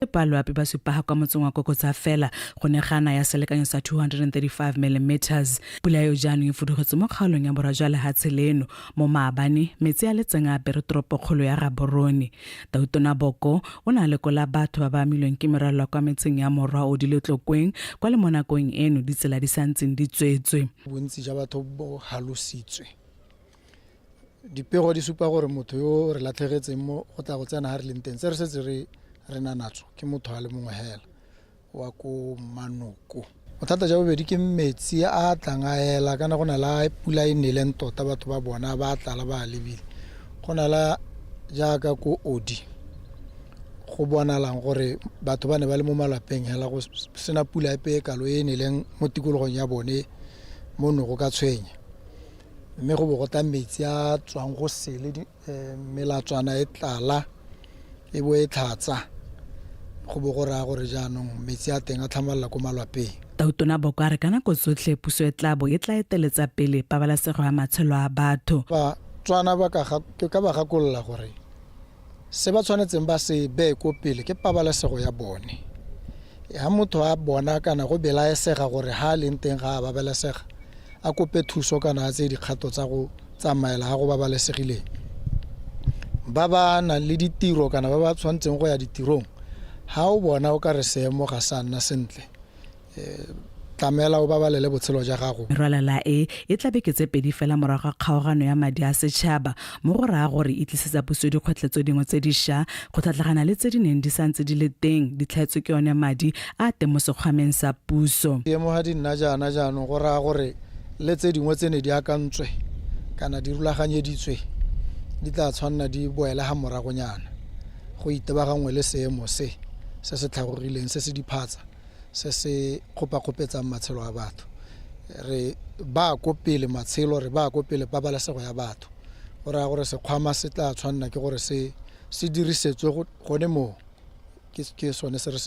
Paloapi ba supaga kwa motseng wa Kokotsa fela go ne gana ya selekanyo sa 235 mm. Pula eo jaanong e fudugetse mo kgaolong ya borwa jwa lehatshe leno mo maabane metsi a letseng a apere toropokgolo ya Gaborone. Tautona Boko o na lekola batho ba ba amilweng ke merwalo kwa metseng ya morwa o di le Tlokweng kwa le mo nakong eno ditsela di santseng di tswetswe. Bontsi ja batho bo halositswe. Dipego di supa gore motho yo re latlhegetseng mo go tla go tsena ha re leng teng se re setse re na natso ke motho a le mongwe hela wa ko Manoko. Bothata ja bobedi ke metsi a tlang a ela kana go na la pula e neleng tota batho ba bona ba tlala ba lebile. Go na la jaaka ko Odi go bonalang gore batho ba ne ba le mo malapeng hela go sena pula epe kalo e neleng mo tikologong ya bone mo no go ka tshwenya. Mme go bogota metsi a tswang go sele melatswana e tlala e bo e tlhatsa go bogora gore jaanong metsi a teng a tlhamalala ko malapeng. Tautona Boko a re kana go tsotlhe puso e tlabo e tla eteletsa pele pabalesego ya matshelo a batho. Ba tswana ba ka ba gakolola gore se ba tshwanetseng ba se be ko pele ke pabalesego ya bone. Ha motho a bona kana go belaesega gore ha leng teng ga a babalesega a kope thuso kana a tse dikgato tsa go tsamaela ga go babalesegile. Ba ba na le ditiro kana ba ba tshwanetseng go ya ditirong ha o bona o ka re seemo ga sa nna sentle tlamela o babalele botshelo ja gago. Merwalela e tla beketse pedi fela morago ga kgaogano ya madi a setšhaba mo go raya gore e tlisetsa puso dikgwetlhetso dingwe tse dišwa go tlhatlhagana le tse di neng di santse di le teng di tlhaetswe ke yone madi a teng mo sekgwameng sa puso. Seemo ga di nna jaanong go raya gore le tse dingwe tse ne di akantswe kana di rulaganyeditswe di tla tshwanna di boela ga moragonyana go itebagangwe le seemo se se tlhagogileng se se diphatsa se se kgopakgopetsang matshelo a batho. Re ba ko pele matshelo re ba ko pele pabalesego ya batho go raya gore sekgwama se tla tshwanna ke gore se dirisetswe gone mo ke sone se re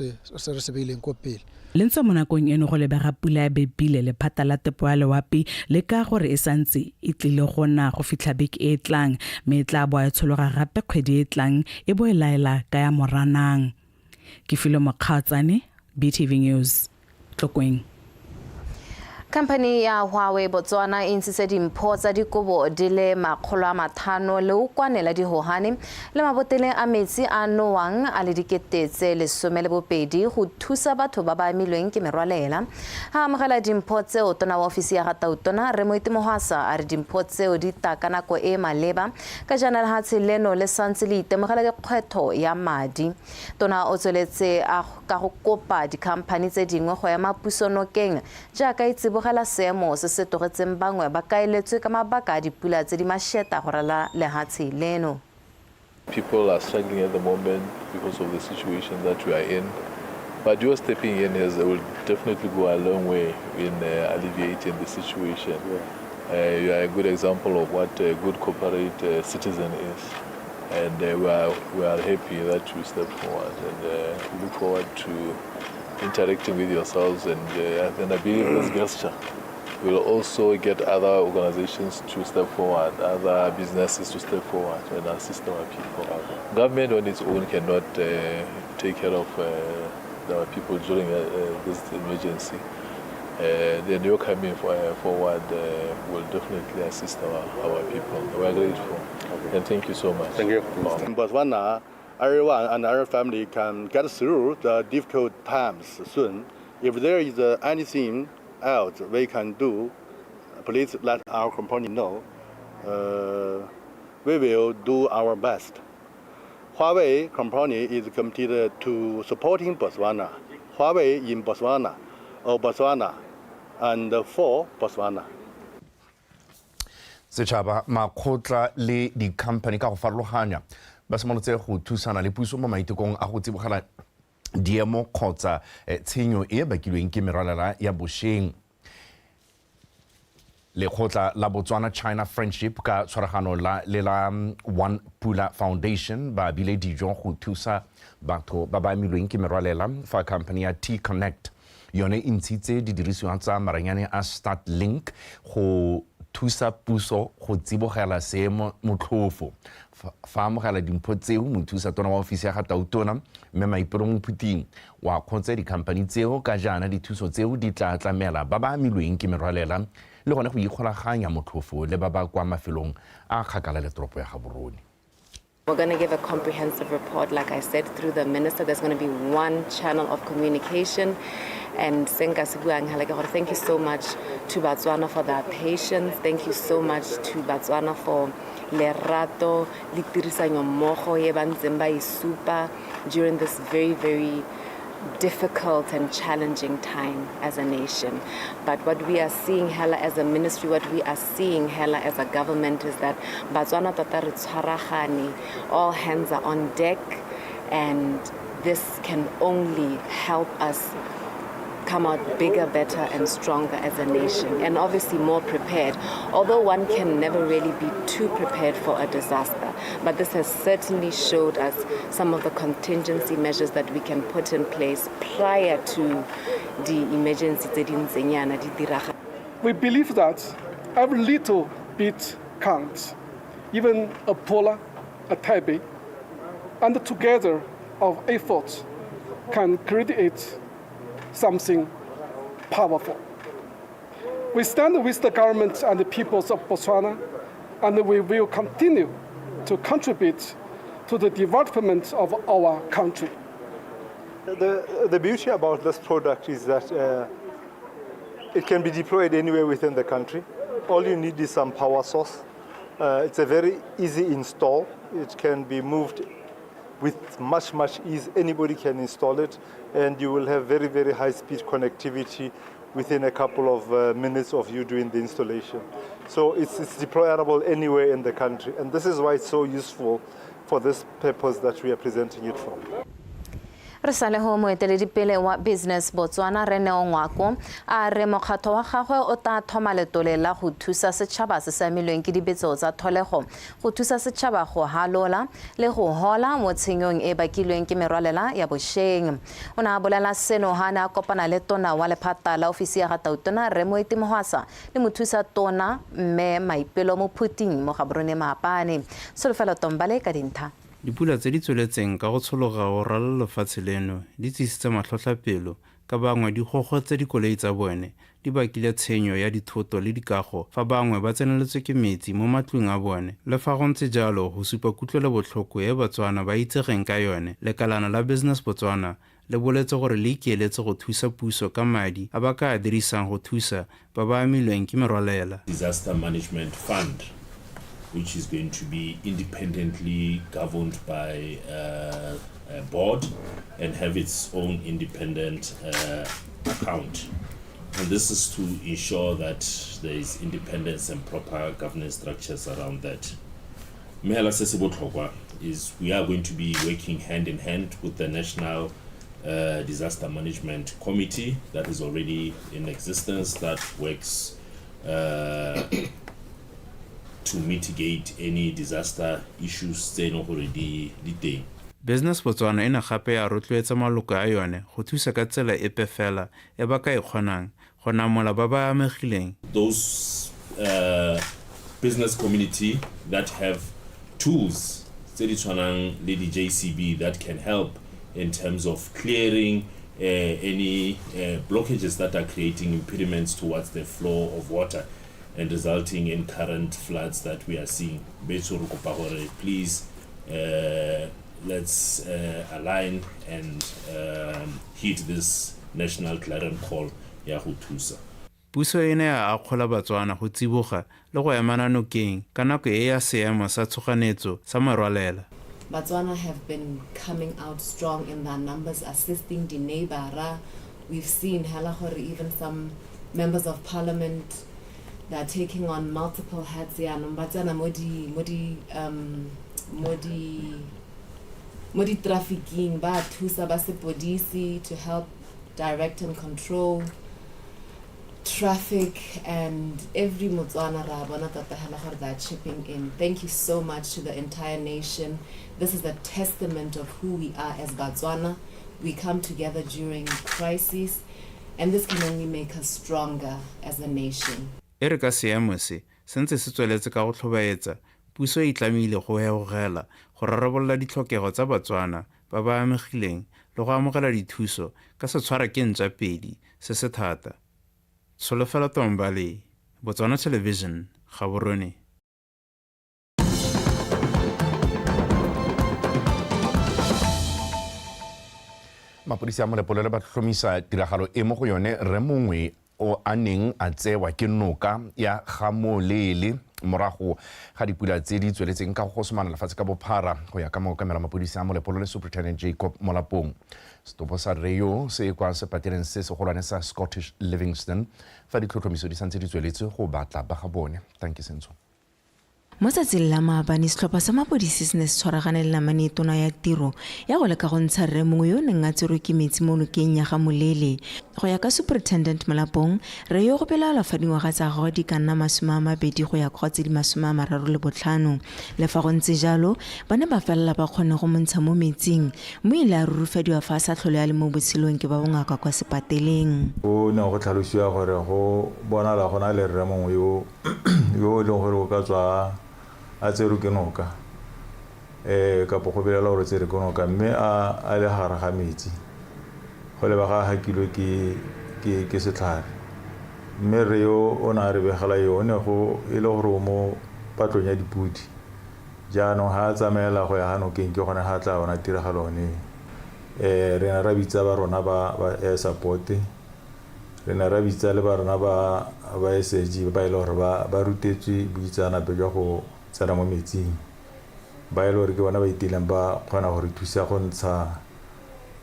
se beileng ko pele. Le ntse mo nakong eno go lebega pula ya bepile lephata la tepo ya loapi le ka gore e santse e tlile go na go fitlha beke e tlang mme e tla bo a tshologa gape kgwedi e tlang e bo e laela ka ya Moranang. Ke Filo Mokgatsane, BTV News, Tlokweng. Company ya Huawei Botswana e ntshitse dimpho tsa dikobo di le 500 le o kwanela dihohane le mabotele a metsi a nowang a le diketetse 12 go thusa batho ba ba amilweng ke merwalela. Ha amogela dimpho tseo tona wa ofisi ya Gatautona re Moitemohasa a re dimpho tseo di taka nako e maleba ka jana lehatshe leno le santse le itemogela dikgwetho ya madi. Tona o tsweletse ka go kopa dikhamphani tse dingwe go ya mapusonokeng jaaka itse la seemo se se togetseng bangwe ba kaeletswe ka mabaka a dipula tse di masheta go rala lehatshe leno. People are struggling at the moment because of the situation that we are in, but you stepping in as will definitely go a long way in alleviating the situation. You are a good example of what a good corporate citizen is, and we are happy that you step forward and look forward to interacting with yourselves, and then I believe this gesture will also get other organizations to step forward, other businesses to step forward and assist our people. Government on its own cannot take care of our people during this emergency. Then you're coming forward will definitely assist our people. We are grateful. Okay. And thank you so much. Thank you. In Botswana, everyone and our family can get through the difficult times soon. If there is anything else we can do, please let our company know. We will do our best. Huawei company is committed to supporting Botswana. Huawei in Botswana, or Botswana, and for Botswana. Setšhaba makgotla le di-company ka go farologanya ba simolotse go thusana le puso mo maitekong a go tsibogela diemo kgotsa tshenyo e bakilweng ke merwalela ya bošweng. Lekgotla la Botswana China Friendship ka tshwaragano le la One Pula Foundation ba bile dijo go thusa batho ba ba amilweng ke merwalela fa company ya T-Connect yone e ntshitse didirisiwa tsa maranyane a Starlink go thusa puso go tsibogela seemo motlhofo fa amogela dimpho tseo mothusa tona wa ofisi ya ga Tautona mme Maipelo Mophuting wa kgotse dikhamphani tseo ka jaana dithuso tseo di tla tlamela ba ba amilweng ke merwalela le gone go ikgolaganya motlhofo le ba ba kwa mafelong a kgakala le toropo ya Gaborone. We're going to give a comprehensive report, like I said, through the minister. There's going to be one channel of communication. And thank you so much to Botswana for their patience. Thank you so much to Botswana for lerato, litirisanyo mmogo ye ba ntseng ba isupa during this very, very difficult and challenging time as a nation. But what we are seeing hela as a ministry, what we are seeing hela as a government is that Botswana tota re tshwaragane, all hands are on deck, and this can only help us come out bigger, better and stronger as a nation, and obviously more prepared. Although one can never really be too prepared for a disaster, but this has certainly showed us some of the contingency measures that we can put in place prior to the emergency. We believe that every little bit counts, even a Pola, a Taipei, and together of efforts can create something powerful. We stand with the government and the peoples of Botswana, and we will continue to contribute to the development of our country. The beauty about this product is that it can be deployed anywhere within the country. All you need is some power source. It's a very easy install. It can be moved with much ease. Anybody can install it, and you will have very, very high-speed connectivity within a couple of minutes of you doing the installation. So it's deployable anywhere in the country, and this is why it's so useful for this purpose that we are presenting it for. Re sale ho moeteledipele wa Business Botswana Rene Ongwako a re mokgatlo wa gagwe o ta thoma letole la go thusa setšhaba se sa milweng ke dibetso tsa tholego go thusa setšhaba go halola le go hola mo tshenyong e bakilweng ke merwalela ya bošeng. O na bolela seno ha na kopana le tona wa lephata la ofisi ya ga Tautona Remoeti Mohasa le mothusa tona mme Maipelo Mophuting mo Gaborone Maapane. Solofelo Tombale ka dintlha. Dipula tse di tsweletseng ka go tshologa go ralala lefatshe leno di tsisitse matlhotlhapelo ka bangwe di gogotsa dikoloi tsa bone di bakile tshenyo ya dithoto le dikago fa bangwe ba tseneletswe ke metsi mo matlong a bone. Le fa go ntse jalo go supa kutlwelobotlhoko e Batswana ba itsegeng ka yone, lekalana la Business Botswana le boletse gore le ikeeletse go thusa puso ka madi a ba ka a dirisang go thusa ba ba amilweng ke merwalela. Disaster Management Fund, which is going to be independently governed by a board and have its own independent account. And this is to ensure that there is independence and proper governance structures around that. Mehela se se botlhokwa is we are going to be working hand in hand with the National Disaster Management Committee that is already in existence, that works to mitigate any disaster issues tse no gore di teng. Business Botswana ena gape ya rotloetsa maloko a yone go thusa ka tsela epe fela e ba ka e kgonang go namola ba ba amegileng. Those business community that have tools tse di tshwanang le di JCB that can help in terms of clearing any blockages that are creating impediments towards the flow of water and resulting in current floods that we are seeing. Please let's align and heed this national clarion call ya go thusa. Puso ene ya akgola Batswana go tsiboga le go emana nokeng ka nako e ya seemo sa tshoganetso sa merwalela. Botswana have been coming out strong in their numbers, assisting the neighbor. We've seen even some members of parliament that are taking on multiple hats here. Batswana modi trafficking ba thusa ba sepodisi to help direct and control traffic, and every Motswana ra bona tata hela that chipping in. Thank you so much to the entire nation. This is a testament of who we are as Botswana. We come together during crises, and this can only make us stronger as a nation. Erika seemo se sentse se tsweletse ka go tlhobaetsa puso e tlamehile go hegogela go rarabolola ditlhokego tsa Batswana ba ba amegileng le go amogela dithuso ka se tshwara ke ntšapedi se se thata. Solofela Tombale, Botswana Television, Gaborone. Mapodisi a Molepo le ba tlhomisa tiragalo e mo go yone re mongwe o a neng a tsewa ke noka ya Gamolele morago ga dipula tse di tsweletseng ka go somana lefatshe ka bophara go ya ka mookamela mapodisi a Molepo le Superintendent Jacob Molapong. Setopo sa Rayo se kwa sepatereng se segolwane sa Scottish Livingston fa ditlhotlhomiso di santse di tsweletse go batla ba ga bone. Thank you Senzo. Mo tsatsing la maabane setlhopha sa mapodisi se ne se tshwaragane le namane tona ya tiro ya go leka go ntsha rre mongwe yo o neng a tserwe ke metsi mo nokeng ya Gamolele. Go ya ka Superintendent Molapong, re yo go pelaela fa dingwaga tsa gagwe di ka nna 20 go ya kwa tse di 35. Le fa go ntse jalo ba ne ba felela ba kgone go montsha mo metsing mo ile a rurufadiwa fa a sa tlhole a le mo botshelong ke ba bongaka kwa sepateleng. O ne go tlhalosiwa gore go bonala gona le rre mongwe yo e leng gore o ka tswa a tsere ke noka ka po go belela gore tsere ke noka mme a le gare ga metsi go le ba ga hakilwe ke setlhare mme re yo o na re begela yo ne go ile gore mo patlong ya dipudi jaanong ha tsamaela go ya hanokeng ke gone ha tla bona tiragalo ne re na ra bitsa ba rona ba support re na ra bitsa le ba rona ba SG ba ile gore ba rutetswe buitsana be jwa go tsena mo metsing ba ile gore ke bona ba itileng ba kgona gore thusa go ntsha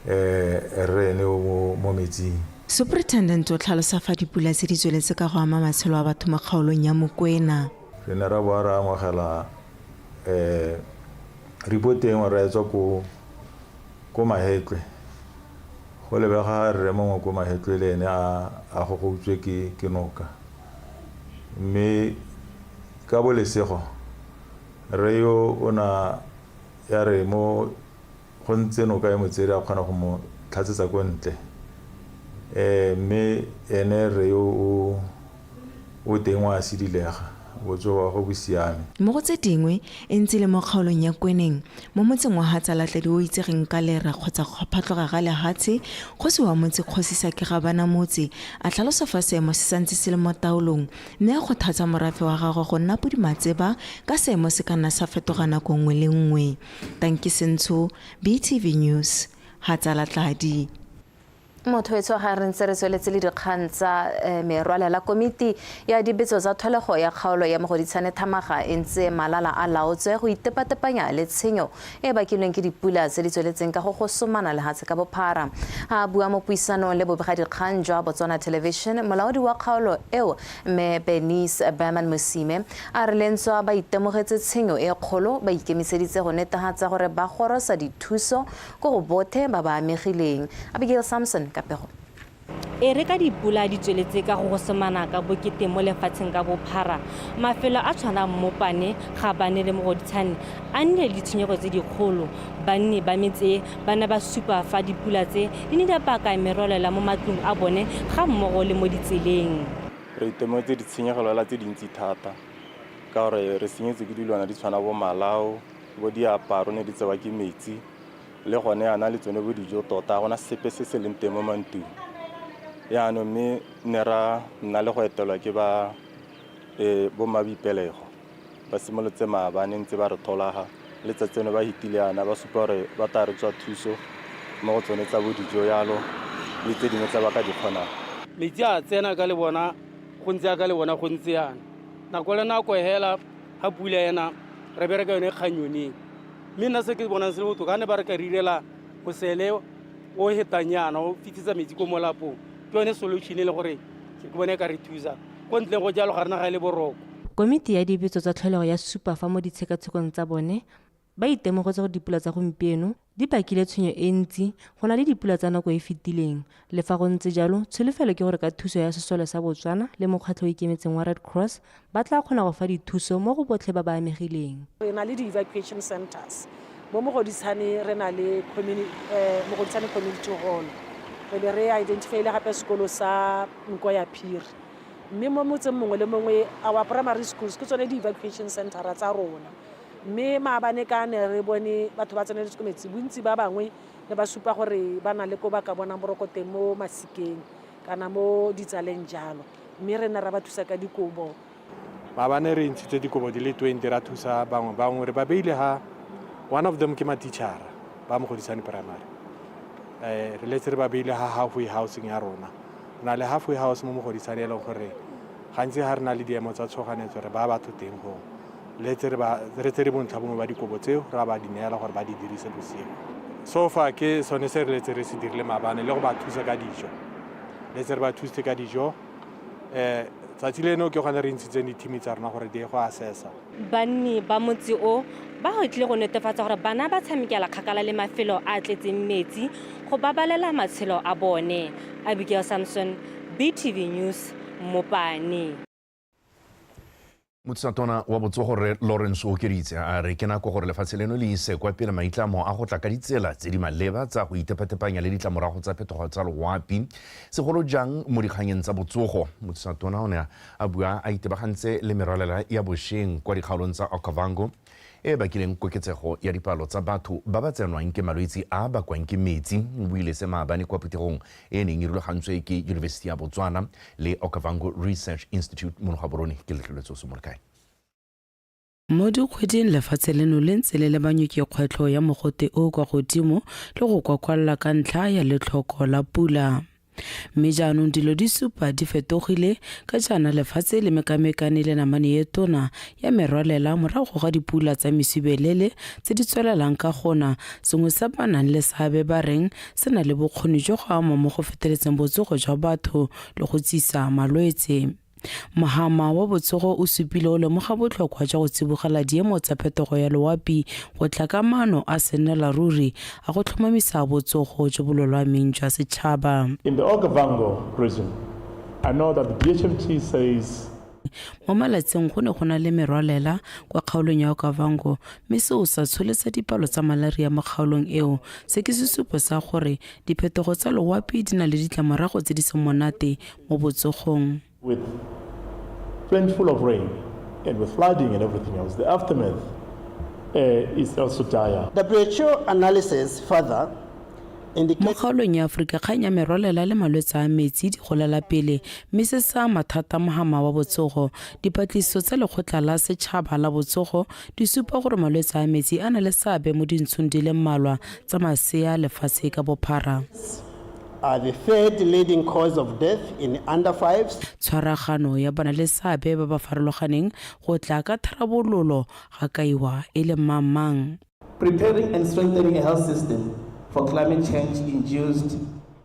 rene mo metsing. Superintendent o tlhalosa fa dipula tse di tsweletse ka go ama matshelo a batho mo kgaolong ya Mokwena. Re ne ra boa ra amogela report engwe ra etswa ko Mahetlwe go lebega rre mongwe ko Mahetlwe le ene a go utswe ke noka mme ka bolesego re yo ona ya re mo go ntse noka e motsere a kgona go mo tlhatsetsa ko ntle mme ene re yo o tengwa a sidilega botsogo go busiame. Mo go tse dingwe e ntse le mo kgaolong ya Kweneng mo motseng wa Hatsalatladi o itsegeng ka Lera kgotsa go phatloga ga lehatshe go se wa motse kgosisa ke ga bana motse a tlhalosa fa seemo se santse se le mo taolong mme go thatsa morafe wa gagwe go nna podimatseba ka seemo se ka nna sa fetoga nako nngwe le nngwe. Thank you Sentsho, BTV News, Hatsalatladi. Motho e tsoga re ntse re tsweletse le dikgang tsa merwalela komiti ya dibetso tsa tholego ya kgaolo ya Mogoditshane Thamaga e ntse malala a laotswe go itepatepanya le tshenyo e bakilweng ke dipula tse di tsweletseng ka go gosomana lehatshe ka bophara. A bua mo puisanong le bobega dikgang jwa Botswana Television molaodi wa kgaolo eo mme Bernice Berman Mosime a re lentswa ba itemogetse tshenyo e kgolo ba ikemiseditse go netefatsa gore ba gorosa dithuso go go bothe ba ba amegileng. Abigail Samson Kapego. E re ka dipula di tsweletse ka go gosomana ka bokete mo lefatsheng ka bophara mafelo a tshwana Mmopane Gabane le Mogoditshane a nne le ditshenyego tse dikgolo banne ba metse bana ba supa fa dipula tse di ne di baka merwalela mo matlong a bone ga mmogo le mo ditseleng. Re itemogetse ditshenyegelo tse dintsi thata ka gore re senyetse ke dilwana di tshwana bo malao bo diaparo ne di tsewa ke metsi le gone yana le tsone bo dijo tota gona sepe se se leng teng mo mantung yaanong mme ne ra nna le go etelwa ke ba bo mabipelego ba simolotse maabane ntse ba re tholaga letsatseno ba hitile yana ba supa gore ba tla re tswa thuso mo go tsone tsa bo dijo yalo le tse dingwe tsa ba ka di kgonang. Metsi a tsena ka le bona go ntse ka le bona go ntse yana nako le nako hela ga pula yana re bereka yone kganyoneng mme nna se ke bonang se le botoka ne ba re ka rirela go sele o hetanyana o fitisa metsi ko molapong ke yone solution le gore ke bone ka re thusa ko ntle go jalo ga rena ga le boroko. Komiti ya dibetso tsa tlholego ya supa fa mo ditshekatshekong tsa bone ba itemogetse gore dipula tsa gompieno di bakile tshenyo e ntsi go na le dipula tsa nako e fetileng le fa go ntse jalo tsholofelo ke gore ka thuso ya sesole sa Botswana le mokgatlho o ikemetseng wa Red Cross ba tla kgona go fa dithuso mo go botlhe ba ba amegileng. Re na le di-evacuation centers mo Mogoditshane re na le Mogoditshane Community Hall re be re identify le gape sekolo sa Nkoya Phiri mme mo motseng mongwe le mongwe our primary schools ke tsone di-evacuation centera tsa rona mme maabane ka ne re bone batho ba tseneletse ko metsi bontsi ba bangwe ne ba supa gore ba na le ko ba ka bonang borokoteng mo masikeng kana mo ditsaleng jalo mme re ne ra ba thusa ka dikobo maabane re ntshitse dikobo di le 20 ra thusa bangwe re ba beile ha one of them ke matitšhara ba Mogodisane primary re letse re ba beile ha halfway housing ya rona na le halfway house mo Mogodisane e leng gore gantsi ga re na le diemo tsa tshoganetso re ba batho teng go letse re tsere bontlha bongwe ba dikobo tseo ra ba di neela gore ba di dirise bosigo so far ke sone se re letse re se dirile maabane le go ba thusa ka dijo letse re ba thusitse ka dijo tsatsi leno ke gone re ntshitseng di-team tsa rona gore di ye go assessa banni ba motse o ba tlile go netefatsa gore bana ba tshamekela kgakala le mafelo a tletseng metsi go babalela matshelo a bone. Abigail Samson, BTV News, Mopane. Motsatona wa botsogo re Lawrence Okeritse a re ke nako gore lefatshe leno le ise kwa pele maitlamo a go tla ka ditsela tse di maleba tsa go itepatepanya le ditlamorago tsa phetogo tsa loapi segolo jang mo dikganyeng tsa botsogo. Motsatona o ne a bua a itebagantse le merwalela ya bošeng kwa dikgaolong tsa Okavango e bakileng koketsego ya dipalo tsa batho ba ba tsenwang ke malwetse a bakwang ke metsi. O buile se maabane kwa putegong e neng e rulagantswe ke University ya Botswana le Okavango Research Institute mo Gaborone ke letleletswe se molekae. Mo dikgweding lefatshe leno le ntse le lebanywe ke kgwetlho ya mogote o kwa godimo le go kwakwalla ka ntlha ya letlhoko la pula. Mme jaanong dilo di supa di fetogile ka jaana lefatshe le mekamekane le namane e tona ya merwalela morago ga dipula tsa mesibelele tse di tswelelang ka gona sengwe sa banang le seabe ba reng se na le bokgoni jo go ama mo go feteletseng botsogo jwa batho le go tsisa malwetse. Mohama wa botsogo o supile o lemoga botlhokwa jwa go tsibogela diemo tsa phetogo ya loapi go tla ka maano a senela ruri a go tlhomamisa botsogo jo bo lolameng jwa setšhaba. In the Okavango region, I know that the BHMT says mo malatseng go ne go na le merwalela kwa kgaolong ya Okavango mme seo sa tsholetsa dipalo tsa malaria mo kgaolong eo se ke sesupo sa gore diphetogo tsa loapi di na le ditlamorago tse di seng monate mo botsogong. With plentiful of rain and with flooding and everything else, the aftermath is also dire. WHO analysis further mo kgaolong ya Aforika kgang ya merwalela le malwetse a metsi di golela pele mme se sa mathata mohama wa botsogo. Dipatlisiso tsa lekgotla la setšhaba la botsogo di supa gore malwetse a metsi a na le seabe mo dintshong di le mmalwa tsa masea lefatshe ka bophara. Are the third leading cause of death in under 5s. Tshwaragano ya bana le seabe ba ba farologaneng go tla ka tharabololo ga kaiwa e le mamang. Preparing and strengthening a health system for climate change induced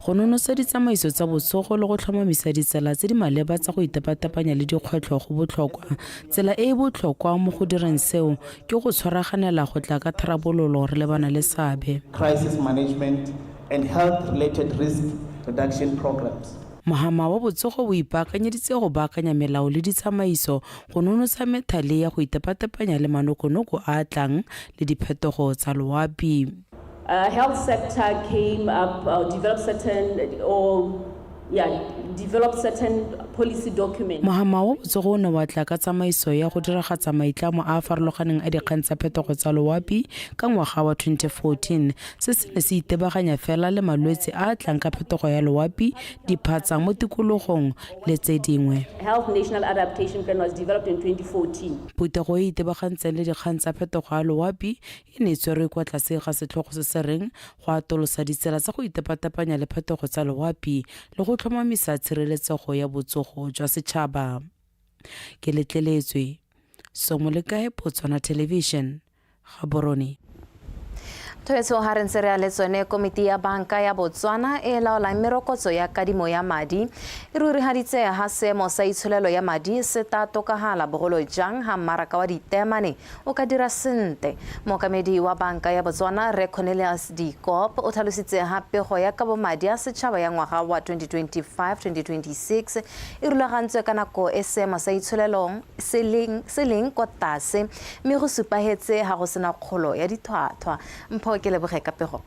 go nonosa ditsamaiso tsa botsogo le go tlhomamisa ditsela tse di maleba tsa go itepatepanya le dikgwetlho go botlhokwa. Tsela e e botlhokwa mo go direng seo ke go tshwaraganela go tla ka tharabololo re le bana le seabe. Crisis management and health-related risk reduction programs. Mohama wa botsogo o ipaakanyeditse go baakanya melao le ditsamaiso go nonosa methale ya go itepatepanya le manokonoko a tlang le diphetogo tsa loapi. Health sector came up, developed certain policy documents. Mohama wa botsogo o ne wa tla ka tsamaiso ya go diragatsa maitlamo a farologaneng a dikgang tsa phetogo tsa loapi ka ngwaga wa 2014 se se ne se itebaganya fela le malwetse a tlang ka phetogo ya loapi diphatsa mo tikologong le tse dingwe. Health National Adaptation Plan was developed in 2014. Putego e itebagantseng le dikgang tsa phetogo ya loapi e ne tserwe kwa tlase ga setlhogo se se reng go atolosa ditsela tsa go itepatepanya le phetogo tsa loapi le go tlhomamisa tshireletsego ya botsogo jwa setšhaba. Ke letleletswe Somolekae Botswana Television, Gaborone. Thoetso ha re ntse re a le tsone komiti ya banka ya Botswana e laolang merokotso ya kadimo ya madi e rurihaditse ha seemo sa itsholelo ya madi se ta tokagala bogolo jang ha mmaraka wa ditemane o ka dira sentle. Mokamedi wa banka ya Botswana Re Cornelius Dikop o tlhalositse hape go ya ka bomadi a setšhaba ya ngwaga wa 2025-2026 e rulagantswe ka nako e seemo sa itsholelo se leng kwa tlase mme go supahetse ha go sena kgolo ya dithwathwa. Ke leboge ka pego.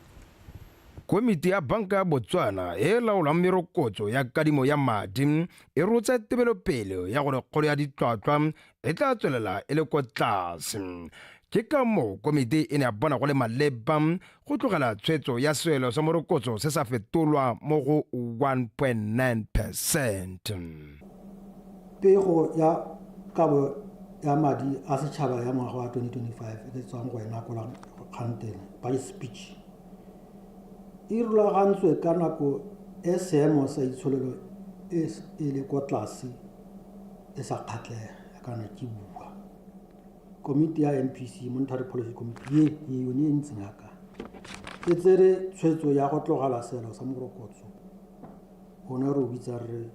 komiti ya banka ya Botswana e laolang merokotso ya kadimo ya madi e rotsa tebelopele ya gore kgolo ya ditlhwatlhwa e tla tswelela e le kwa tlase. Ke ka moo komiti e ne ya bona go le maleba go tlogela tshwetso ya seelo sa morokotso se sa fetolwa mo go 1.9%. Pego ya kabo ya madi a setšhaba ya ngwaga wa 2025 e tswang go ena kola kgantele budget speech e rulagantswe ka nako e seemo sa itsholelo e le kwa tlase e sa kgatlega kana ke bua. Komiti ya MPC Monetary Policy Committee ye yone e ntseng haka e tsere tshwetso ya go tlogela seelo sa morokotso gona re bitsa re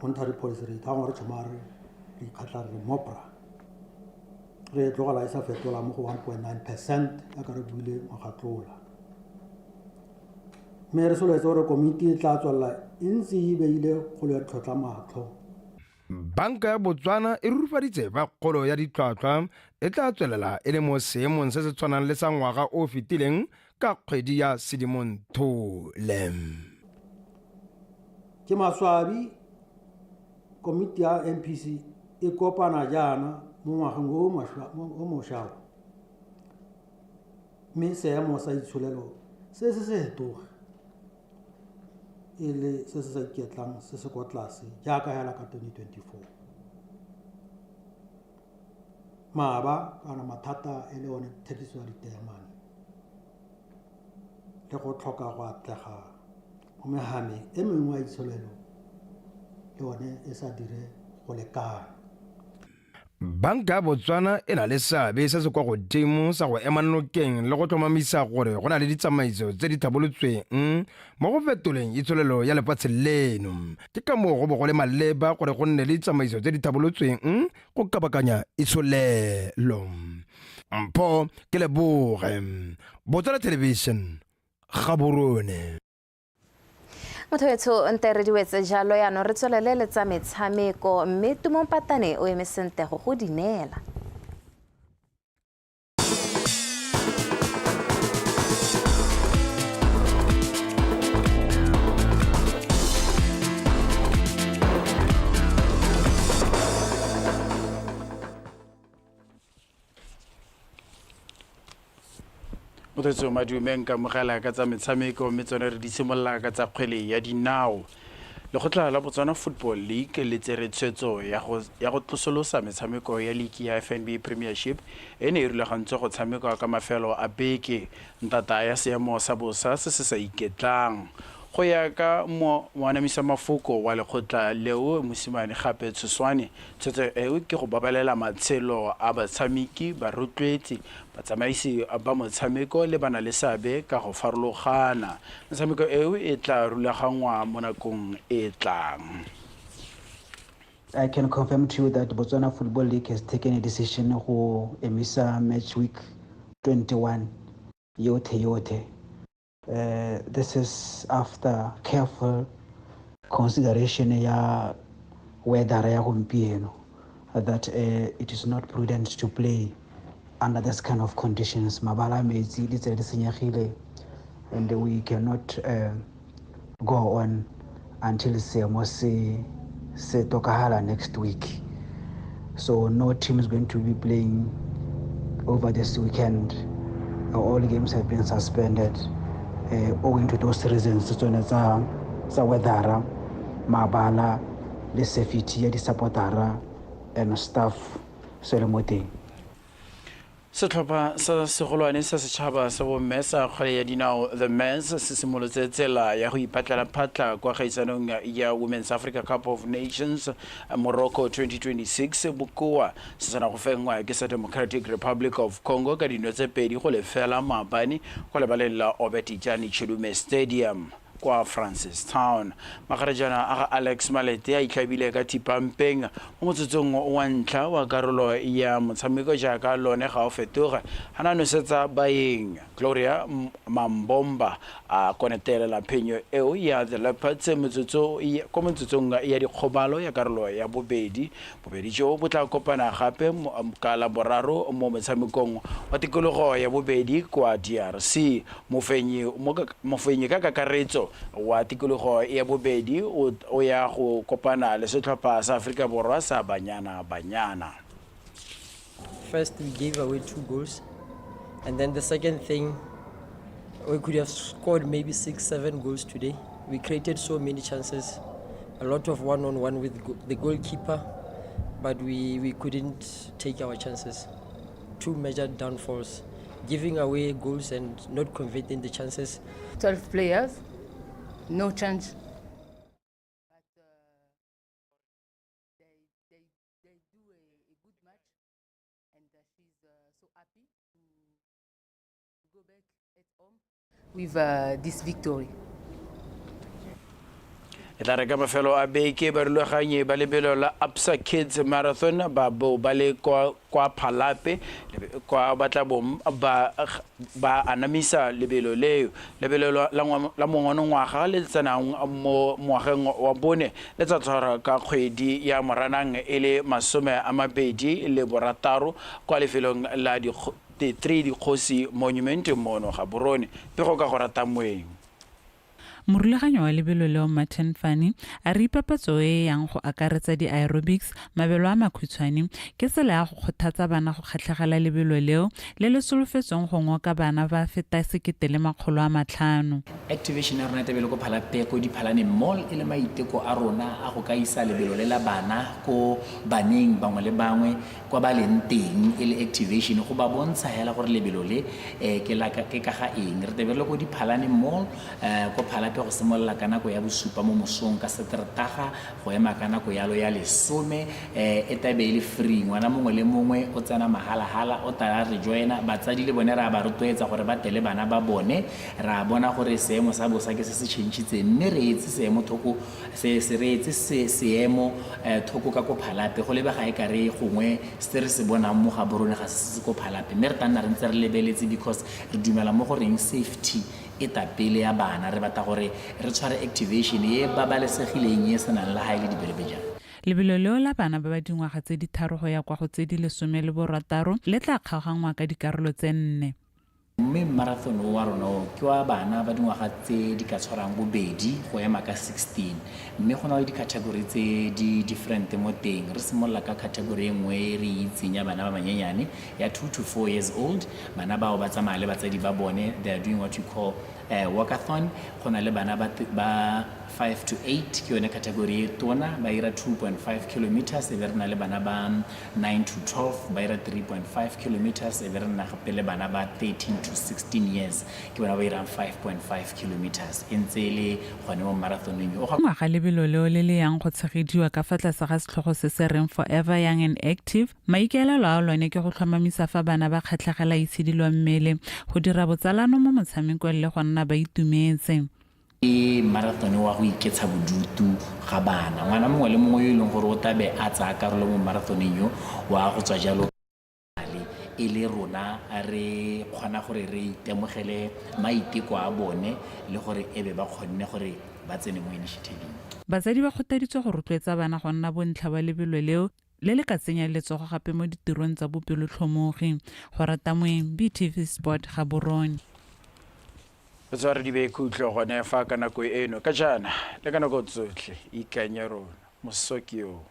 monetary policy rate ha gore tshomare re ikgatla re mopra re tlogela e sa fetola mo go 1.9% ya ka re buile magatlola. Mme re soletse gore komiti e tla tswalla e ntse e beile kgolo ya ditlhotlhwa matlho. Banka ya Botswana e rurufaditse fa kgolo ya ditlhwatlhwa e tla tswelela e le mo seemong se se tshwanang le sa ngwaga o fetileng ka kgwedi ya Sedimonthole. Ke maswabi komiti ya MPC e kopana jaana mo ngwageng o mošwa mme seemo sa itsholelo se se fetoga e le se se sa iketlang se se kwa tlase jaaka hela ka 2024. Maaba kana mathata e le one thekiso ya diteamane le go tlhoka go atlega mo mehameng e mengwe ya itsholelo le one e sa dire go lekana. Banka ya Botswana e na le seabe se se kwa godimo sa go ema nokeng le go tlhomamisa gore go na le ditsamaiso tse di thabolotsweng mo go fetoleng itsholelo ya lefatshe leno. Ke ka moo go bo go le maleba gore go nne le ditsamaiso tse di thabolotsweng go kabakanya itsholelo. Mpho ke leboge Botswana Television Gaborone. Motho wetso nte re diwetse jalo yaanong re tswelele tsa metshameko mme Tumong Patane o eme sentego go dinela. Motho madumeng ka mogala ka tsa metshameko mme tsone re di simolola ka tsa kgwele ya dinao. Lekgotla la Botswana Football League le tsere tshwetso ya go tlosolosa metshameko ya league ya FNB Premiership e ne e rulagantswe go tshamekwa ka mafelo a beke ntata ya seemo sa bosa se se sa iketlang. Go ya ka moanamisa mafoko wa lekgotla leo mosimane gape Tshoswane tshwetso eo ke go babalela matshelo a batshameki ba rotloetsi batsamaisi ba motshameko le bana le seabe ka go farologana. Metshameko eo e tla rulagangwa mo nakong e tlang. I can confirm to you that Botswana Football League has taken a decision go emisa match week 21 yote. This is after careful consideration ya weather ya gompieno that it is not prudent to play under this kind of conditions. Mabala metsi di tsela di senyegile and we cannot go on until seemo se tokahala next week. So no team is going to be playing over this weekend. All games have been suspended owing to those reasons tsone tsa weather, mabala le safety ya di-supportera and staff se le mo teng. Setlhopha sa segolwane sa setšhaba sa bomme sa kgwele ya dinao the Men's se simolotse tsela ya go ipatlela phatla kwa kgaisanong ya Women's Africa Cup of Nations Morocco 2026 bokoa se sana go fengwa ke sa Democratic Republic of Congo ka dino tse pedi go lefela maabane go lebaleng la Albert Ijani Chilume Stadium. kwa Francistown. Magarejana a Alex Malete a itlhabile ka thipampeng mo motsotsong wa ntlha wa karolo ya motshameko jaaka lone ga o fetoga hana nosetsa baeng. Gloria Mambomba a konetelela phenyo eo ya the Leopards ko motsotsong ya dikgobalo ya karolo ya bobedi jo bo tla kopana gape ka la boraro mo motshamekong wa tikologo ya bobedi kwa DRC. Mofenyi ka kakaretso wa tikologo ya bobedi o ya go kopana le setlhopha sa Afrika Borwa sa Banyana. First, we gave away 2 goals, and then the second thing, we could have scored maybe 6-7 goals today. We created so many chances, a lot of one-on-one with the goalkeeper, but we couldn't take our chances. 2 major downfalls, giving away goals and not converting the chances. 12 players, no chance. But they do a good match, and she's so happy to go back at home with this victory. Ka mafelo a beke ba rulaganye ba lebelo la Absa Kids Marathon ba bo ba le kwa Phalape kwa batla bom ba anamisa lebelo la mongonongwaga le tsanang mo moageng wa bone le tsa tshwara ka kgwedi ya Moranang ele 20 le borataro kwa lefelong la di 3 Dikgosi Monument mono ga Borone pego ka go rata moeng. Morulaganyo wa lebelo leo Martin Fani a re ipapatso e yang go akaretsa di-aerobics mabelo a makhutshwane ke tsela ya go kgothatsa bana go kgatlhegela lebelo leo le le solofetsweng go ngoka bana ba feta 1,500. Activation ya rona tebelo ko Phalape ko Diphalane Mall e le maiteko a rona a go ka isa lebelo le la bana ko baneng bangwe le bangwe kwa ba leng teng e le activation go ba bontsha hela gore lebelo le ke ka ga eng re tebelo ko Diphalane Mall ko Phalape go simolola ka nako ya bosupa mo mosong ka Satertaga go ema ka nako ya lo ya 10 e tabe le free ngwana mongwe le mongwe o tsena mahala o tla re joina batsadi le bone ra ba rotloetsa gore ba tele bana ba bone ra bona gore seemo sa bosa ke se tšhentšitse mme re etse seemo thoko se re etse seemo thoko ka ko Phalape go lebe ga e ka re gongwe se re se bonang mo ga Borone ga se ko Phalape mme re tana re ntse re lebeletse because re dumela mo goreng safety etapele ya bana re batla gore re tshware activation e babalesegileng e senang la haile dibelebejana. Lebelo leo la bana ba ba dingwaga tse di tharo go ya kwa go tse di 16 le tla kgaogangwa ka dikarolo tse 4. Mme marathon wa rona ke wa bana ba dingwaga tse di ka tshwarang bobedi go ema ka 16 mme go na le di-category tse di different mo teng re simolola ka category nngwe re itseng ya bana ba banyenyane ya 2 to 4 years old bana bao ba tsamaya le batsadi ba bone they are doing what you call walkathon go na le bana ba 5 to 8 ke yone category e tona ba ira 2.5 kilometers e be re na le bana ba 9 to 12 ba ira 3.5 kilometers e be re na gape le bana ba 13 to 16 years ke bona ba ira 5.5 kilometers e ntse le gone mo marathoneng o ga lebelo leo le le yang go tshegediwa ka fa tlase ga setlhogo se se reng Forever Young and Active maikaelelo a lone ke go tlhomamisa fa bana ba kgatlhegela itshidilwa mmele go dira botsalano mo motshamekong le go nna ba itumetse. E marathon wa go iketsa bodutu ga bana ngwana mongwe le mongwe yo leng gore o tabe a tsaya karolo mo marathoneng yo wa go tswa jalo e le rona re kgona gore re itemogele maiteko a bone le gore ebe ba kgonne gore ba tsene mo initiative. Batsadi ba kgothaditswe go rotloetsa bana go nna bontlha ba lebelo leo le le ka tsenya letsogo gape mo ditirong tsa bopelotlhomogi go rata moeng BTV Sport ga Borone. Tsare di be khutlo gone fa ka nako eno ka jana le ka nako tsotlhe ikanya rona mosokio.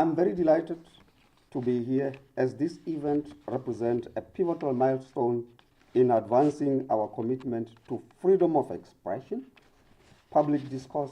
I'm very delighted to be here as this event represents a pivotal milestone in advancing our commitment to freedom of expression, public discourse,